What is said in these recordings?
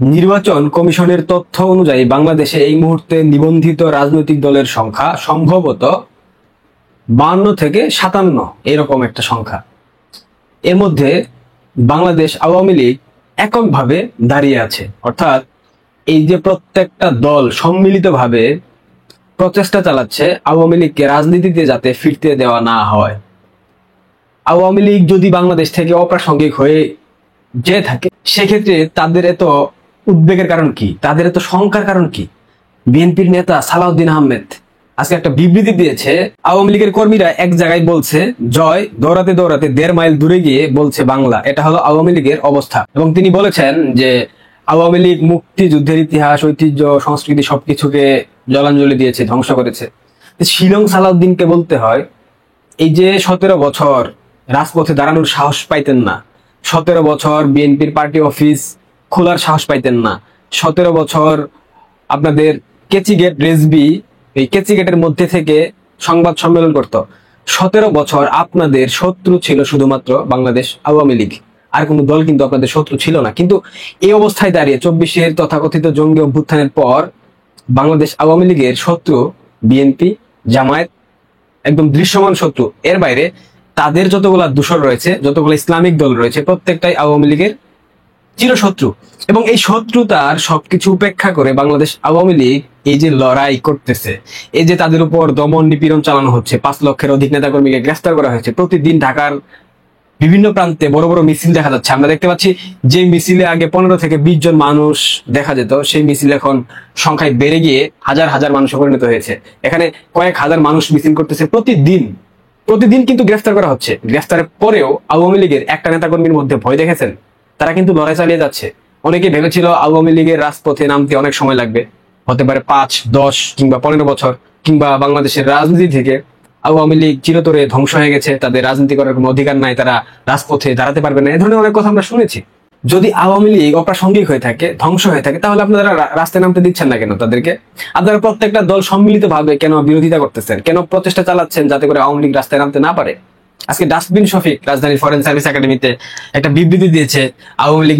নির্বাচন কমিশনের তথ্য অনুযায়ী বাংলাদেশে এই মুহূর্তে নিবন্ধিত রাজনৈতিক দলের সংখ্যা সম্ভবত 52 থেকে 57 এরকম একটা সংখ্যা। এর মধ্যে বাংলাদেশ আওয়ামী লীগ এককভাবে দাঁড়িয়ে আছে, অর্থাৎ এই যে প্রত্যেকটা দল সম্মিলিতভাবে প্রচেষ্টা চালাচ্ছে আওয়ামী লীগকে রাজনীতিতে যাতে ফিরতে দেওয়া না হয়। আওয়ামী লীগ যদি বাংলাদেশ থেকে অপ্রাসঙ্গিক হয়ে যেয়ে থাকে সেক্ষেত্রে তাদের এত উদ্বেগের কারণ কি, তাদের এত শঙ্কার কারণ কি? বিএনপির নেতা সালাউদ্দিন আহমেদ আজকে একটা বিবৃতি দিয়েছে। আওয়ামী লীগের কর্মীরা এক জায়গায় বলছে জয়, দৌড়াতে দৌড়াতে 1.5 মাইল দূরে গিয়ে বলছে বাংলা। এটা হলো আওয়ামী লীগের অবস্থা। এবং তিনি বলেছেন যে আওয়ামী লীগ মুক্তিযুদ্ধের ইতিহাস, ঐতিহ্য, সংস্কৃতি সবকিছুকে জলাঞ্জলি দিয়েছে, ধ্বংস করেছে। শিলং সালাউদ্দিনকে বলতে হয় এই যে 17 বছর রাজপথে দাঁড়ানোর সাহস পাইতেন না, 17 বছর বিএনপির পার্টি অফিস খোলার সাহস পাইতেন না, 17 বছর আপনাদের কেচি গেট রেসবি এই কেচি গেটের মধ্যে থেকে সংবাদ সম্মেলন করত। 17 বছর আপনাদের শত্রু ছিল শুধুমাত্র বাংলাদেশ আওয়ামী লীগ, আর কোনো দল কিন্তু আপনাদের শত্রু ছিল না। কিন্তু এই অবস্থায় দাঁড়িয়ে 24-এর তথাকথিত জঙ্গি অভ্যুত্থানের পর বাংলাদেশ আওয়ামী লীগের শত্রু বিএনপি, জামায়াত, একদম দৃশ্যমান শত্রু। এর বাইরে তাদের যতগুলা দূষর রয়েছে, যতগুলো ইসলামিক দল রয়েছে, প্রত্যেকটাই আওয়ামী লীগের চিরশত্রু। এবং এই শত্রুতার সবকিছু উপেক্ষা করে বাংলাদেশ আওয়ামী লীগ এই যে লড়াই করতেছে, এই যে তাদের উপর দমন নিপীড়ন চালানো হচ্ছে, 5 লক্ষের অধিক নেতাকর্মীকে গ্রেফতার করা হয়েছে, প্রতিদিন ঢাকার বিভিন্ন প্রান্তে বড় বড় মিছিল দেখা যাচ্ছে। আমরা দেখতে পাচ্ছি যে মিছিলে আগে 15 থেকে 20 জন মানুষ দেখা যেত, সেই মিছিল এখন সংখ্যায় বেড়ে গিয়ে হাজার হাজার মানুষে পরিণত হয়েছে। এখানে কয়েক হাজার মানুষ মিছিল করতেছে প্রতিদিন। প্রতিদিন কিন্তু গ্রেফতার করা হচ্ছে। গ্রেফতারের পরেও আওয়ামী লীগের একটা নেতাকর্মীর মধ্যে ভয় দেখেছেন? তারা কিন্তু লড়াই চালিয়ে যাচ্ছে। অনেকে ভেবেছিল আওয়ামী লীগের রাজপথে নামতে অনেক সময় লাগবে, হতে পারে 5, 10 কিংবা 15 বছর, কিংবা বাংলাদেশের রাজনীতি থেকে আওয়ামী লীগ চিরতরে ধ্বংস হয়ে গেছে, তাদের রাজনীতি করার কোনো অধিকার নাই, তারা রাজপথে দাঁড়াতে পারবে না। এ ধরনের অনেক কথা আমরা শুনেছি। যদি আওয়ামী লীগ অপ্রাসঙ্গিক হয়ে থাকে, ধ্বংস হয়ে থাকে, তাহলে আপনারা রাস্তায় নামতে দিচ্ছেন না কেন তাদেরকে? আপনারা প্রত্যেকটা দল সম্মিলিতভাবে কেন বিরোধিতা করতেছেন, কেন প্রচেষ্টা চালাচ্ছেন যাতে করে আওয়ামী লীগ রাস্তায় নামতে না পারে? আজকে ডাস্টবিন শফিক রাজধানীর ফরেন সার্ভিস একাডেমিতে একটা বিবৃতি দিয়েছে, আওয়ামী লীগ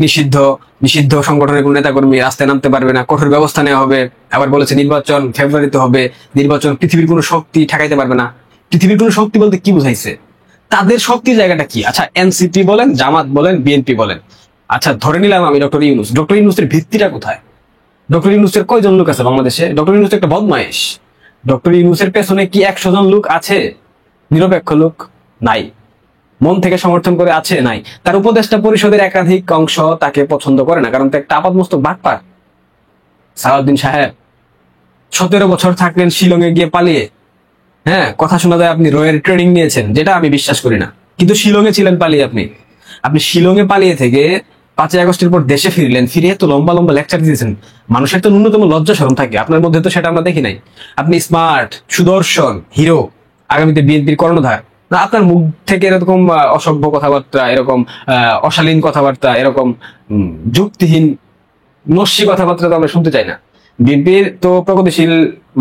নিষিদ্ধ সংগঠনের কোন নেতাকর্মী রাস্তায় নামতে পারবে না, কঠোর ব্যবস্থা নেওয়া হবে। আবার বলেছে নির্বাচন ফেব্রুয়ারিতে হবে, নির্বাচন পৃথিবীর কোনো শক্তি ঠেকাইতে পারবে না। পৃথিবীর কোনো শক্তি বলতে কি বুঝাইছে? তাদের শক্তির জায়গাটা কি? আচ্ছা, এনসিপি বলেন, জামাত বলেন, বিএনপি বলেন, আচ্ছা ধরে নিলাম আমি ডক্টর ইউনূসের ভিত্তিটা কোথায়? ডক্টর ইউনূসের কয়জন লোক আছে বাংলাদেশে? ডক্টর ইউনূস একটা বদমাইশ। ডক্টর ইউনূসের পেছনে কি 100 জন লোক আছে? নিরপেক্ষ লোক নাই। মন থেকে সমর্থন করে আছে? নাই। তার উপদেষ্টা পরিষদের একাধিক অংশ তাকে পছন্দ করে না, কারণ তো একটা আপাতমস্তক বাটপার। সালাউদ্দিন সাহেব 17 বছর থাকলেন শিলংয়ে গিয়ে পালিয়ে। হ্যাঁ, কথা শোনা যায় আপনি রয়ের ট্রেনিং নিয়েছেন, যেটা আমি বিশ্বাস করি না, কিন্তু শিলংয়ে ছিলেন পালিয়ে। আপনি শিলংয়ে পালিয়ে থেকে 5ই আগস্টের পর দেশে ফিরলেন, ফিরে তো লম্বা লম্বা লেকচার দিয়েছেন। মানুষের তো ন্যূনতম লজ্জা শরম থাকে, আপনার মধ্যে তো সেটা আমরা দেখি নাই। আপনি স্মার্ট, সুদর্শন, হিরো, আগামীতে বিএনপির কর্ণধার। না, আপনার মুখ থেকে এরকম অসভ্য কথাবার্তা, এরকম অশালীন কথাবার্তা, এরকম যুক্তিহীন নস্যি কথাবার্তা তো আমরা শুনতে চাই না। বিএনপির তো প্রগতিশীল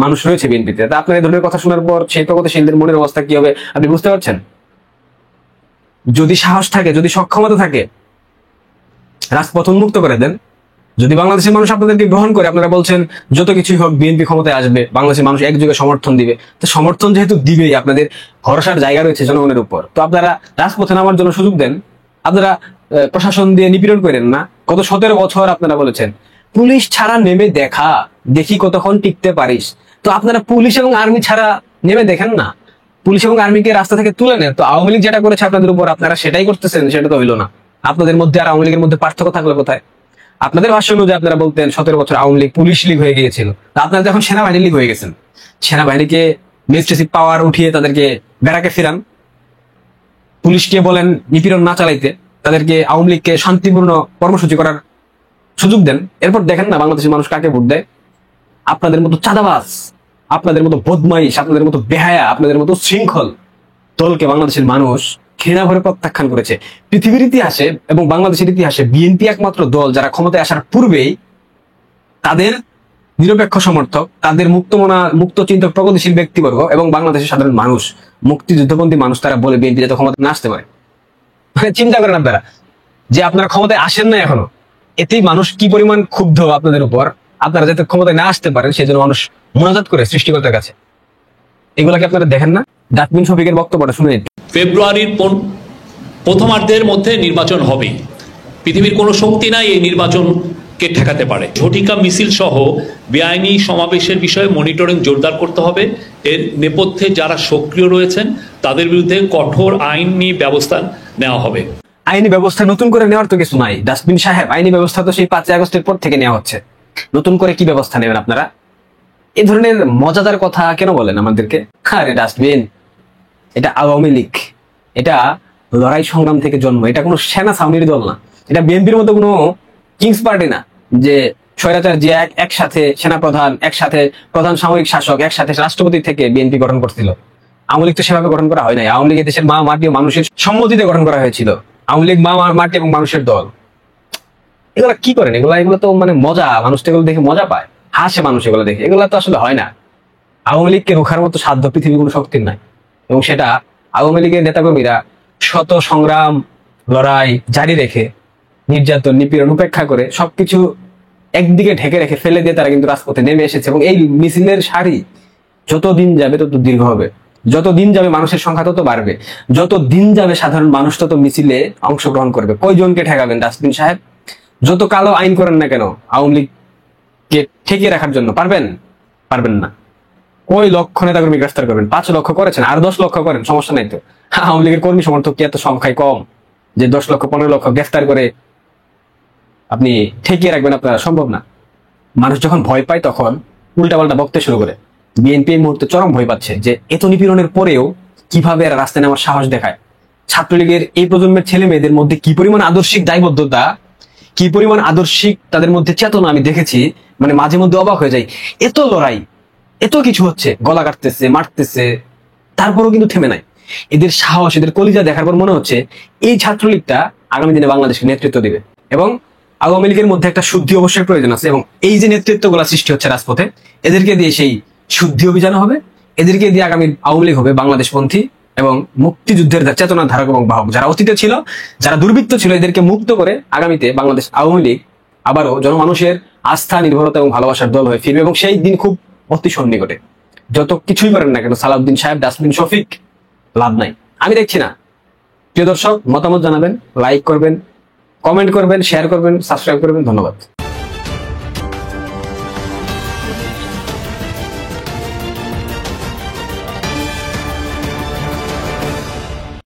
মানুষ রয়েছে বিএনপিতে, তা আপনার এই ধরনের কথা শোনার পর সেই প্রগতিশীলদের মনের অবস্থা কি হবে আপনি বুঝতে পারছেন? যদি সাহস থাকে, যদি সক্ষমতা থাকে, রাজপথ উন্মুক্ত করে দেন। যদি বাংলাদেশের মানুষ আপনাদেরকে গ্রহণ করে, আপনারা বলছেন যত কিছুই হোক বিএনপি ক্ষমতায় আসবে, বাংলাদেশের মানুষ একযোগে সমর্থন দিবে, তো সমর্থন যেহেতু দিবেই, আপনাদের ভরসার জায়গা রয়েছে জনগণের উপর, তো আপনারা রাজপথে নামার জন্য সুযোগ দেন। আপনারা প্রশাসন দিয়ে নিপীড়ন করেন না। গত 17 বছর আপনারা বলেছেন পুলিশ ছাড়া নেমে দেখা, দেখি কতক্ষণ টিকতে পারিস। তো আপনারা পুলিশ এবং আর্মি ছাড়া নেমে দেখেন না, পুলিশ এবং আর্মিকে রাস্তা থেকে তুলে নেন। তো আওয়ামী লীগ যেটা করেছে আপনাদের উপর, আপনারা সেটাই করতেছেন, সেটা তো হইলো না। আপনাদের মধ্যে আর আওয়ামী লীগের মধ্যে পার্থক্য থাকলো কোথায়? আপনাদের ভাষ্য অনুযায়ী আপনারা বলতেন 17 বছর আওয়ামী লীগ পুলিশ লীগ হয়ে গিয়েছিল, আপনারা এখন সেনাবাহিনী লীগ হয়ে গেছেন। সেনাবাহিনীকে ম্যাজিস্ট্রেসি পাওয়ার উঠিয়ে তাদেরকে ব্যারাকে ফেরান, পুলিশকে বলেন নিপীড়ন না চালাইতে, তাদেরকে আওয়ামী লীগকে শান্তিপূর্ণ কর্মসূচি করার সুযোগ দেন। এরপর দেখেন না বাংলাদেশের মানুষ কাকে ভোট দেয়। আপনাদের মতো চাঁদাবাজ, আপনাদের মতো বদমাইশ, আপনাদের মতো বেহায়া, আপনাদের মতো শৃঙ্খল দলকে বাংলাদেশের মানুষ ঘৃণা ভরে প্রত্যাখ্যান করেছে। পৃথিবীর ইতিহাসে এবং বাংলাদেশের ইতিহাসে বিএনপি একমাত্র দল যারা ক্ষমতায় আসার পূর্বেই তাদের নিরপেক্ষ সমর্থক, তাদের মুক্ত চিন্তক প্রগতিশীল ব্যক্তিবর্গ এবং বাংলাদেশের সাধারণ মানুষ, মুক্তিযুদ্ধপন্থী মানুষ, তারা বলে বিএনপি যাতে ক্ষমতায় না আসতে পারে। মানে চিন্তা করেন আপনারা যে আপনারা ক্ষমতায় আসেন না এখনো, এতেই মানুষ কি পরিমাণ ক্ষুব্ধ আপনাদের উপর, আপনারা যাতে ক্ষমতায় না আসতে পারেন সেই জন্য মানুষ মোনাজাত করে সৃষ্টিকর্তার কাছে। এগুলাকে আপনারা দেখেন না? ডাস্টবিন শফিকের বক্তব্যটা শুনে নিন। ফেব্রুয়ারির প্রথমার্ধের মধ্যে নির্বাচন হবে। পৃথিবীর কোনো শক্তি নাই এই নির্বাচনকে ঠেকাতে পারে। ঝটিকা মিছিল সহ বেআইনি সমাবেশের বিষয়ে মনিটরিং জোরদার করতে হবে। এর নেপথ্যে যারা সক্রিয় রয়েছেন তাদের বিরুদ্ধে কঠোর আইনি ব্যবস্থা নেওয়া হবে। আইনি ব্যবস্থা নতুন করে নেওয়ার তো কিছু নাই ডাস্টবিন সাহেব। আইনি ব্যবস্থা তো সেই 5 আগস্টের পর থেকে নেওয়া হচ্ছে। নতুন করে কি ব্যবস্থা নেবেন আপনারা? এই ধরনের মজাদার কথা কেন বলেন আমাদেরকে? আরে ডাস্টবিন, এটা আওয়ামী লীগ, এটা লড়াই সংগ্রাম থেকে জন্ম, এটা কোনো সেনা ছাউনির দল না, এটা বিএনপির মতো কোনো কিংস পার্টি না যে স্বৈরাচার যে একসাথে সেনাপ্রধান, একসাথে প্রধান সামরিক শাসক, একসাথে রাষ্ট্রপতি থেকে বিএনপি গঠন করছিল। আওয়ামী লীগ তো সেভাবে গঠন করা হয় নাই। আওয়ামী লীগ দেশের মা মাটি ও মানুষের সম্মতিতে গঠন করা হয়েছিল। আওয়ামী লীগ মা মাটি এবং মানুষের দল। এগুলা কি করেন? এগুলো তো মানে মজা, মানুষ এগুলো দেখে মজা পায়, হাসে মানুষ এগুলো দেখে। এগুলো তো আসলে হয় না। আওয়ামী লীগকে রোখার মতো সাধ্য পৃথিবীর কোনো শক্তির নাই, এবং সেটা আওয়ামী লীগের নেতাকর্মীরা শত সংগ্রাম লড়াই জারি রেখে, নির্যাতন নিপীড়ন উপেক্ষা করে সবকিছু একদিকে ঢেকে রেখে ফেলে দিয়ে তারা কিন্তু রাজপথে নেমে এসেছে। এবং এই মিছিলের সারি যত দিন যাবে তত দীর্ঘ হবে, যত দিন যাবে মানুষের সংখ্যা তত বাড়বে, যত দিন যাবে সাধারণ মানুষ তত মিছিলে অংশগ্রহণ করবে। কয়জনকে ঠেকাবেন ডাস্টবিন সাহেব? যত কালো আইন করেন না কেন আওয়ামী লীগকে ঠেকিয়ে রাখার জন্য পারবেন? পারবেন না। ওই লক্ষ নেতাকর্মী গ্রেফতার করবেন, 5 লক্ষ করেছেন, আর 10 লক্ষ করেন, সমস্যা নাই তো। আওয়ামী লীগের কর্মী সমর্থক কি এত সংখ্যায় কম যে 10 লক্ষ 15 লক্ষ গ্রেফতার করে আপনি ঠেকিয়ে রাখবেন? আপনারা সম্ভব না। মানুষ যখন ভয় পায় তখন উল্টাপাল্টা বকতে শুরু করে। বিএনপি এই মুহূর্তে চরম ভয় পাচ্ছে যে এত নিপীড়নের পরেও কিভাবে এরা রাস্তায় নামার সাহস দেখায়। ছাত্রলীগের এই প্রজন্মের ছেলে মেয়েদের মধ্যে কি পরিমাণ আদর্শিক দায়বদ্ধতা, কি পরিমাণ আদর্শিক তাদের মধ্যে চেতনা আমি দেখেছি, মানে মাঝে মধ্যে অবাক হয়ে যাই। এত লড়াই, এত কিছু হচ্ছে, গলা কাটতেছে, মারতেছে, তারপরেও কিন্তু থেমে নাই। এদের সাহস, এদের কলিজা দেখার পর মনে হচ্ছে এই ছাত্রলীগটা আগামী দিনে বাংলাদেশকে নেতৃত্ব দিবে। এবং আওয়ামী লীগের মধ্যে একটা শুদ্ধি অবশ্যই প্রয়োজন আছে, এবং এই যে নেতৃত্বগুলো সৃষ্টি হচ্ছে রাজপথে, এদেরকে দিয়ে সেই শুদ্ধি অভিযান হবে। এদেরকে দিয়ে আগামী আওয়ামী লীগ হবে বাংলাদেশপন্থী এবং মুক্তিযুদ্ধের চেতনার ধারক এবং বাহক। যারা অতীতে ছিল, যারা দুর্বৃত্ত ছিল, এদেরকে মুক্ত করে আগামীতে বাংলাদেশ আওয়ামী লীগ আবারও জনমানুষের আস্থা, নির্ভরতা এবং ভালোবাসার দল হয়ে ফিরবে। এবং সেই দিন খুব অতি সন্নিকটে। যত কিছুই করেন না কেন সালাউদ্দিন সাহেব, ডাস্টবিন শফিক, লাভ নাই। আমি দেখছি না। প্রিয় দর্শক, মতামত জানাবেন, লাইক করবেন, কমেন্ট করবেন, শেয়ার করবেন, সাবস্ক্রাইব করবেন। ধন্যবাদ।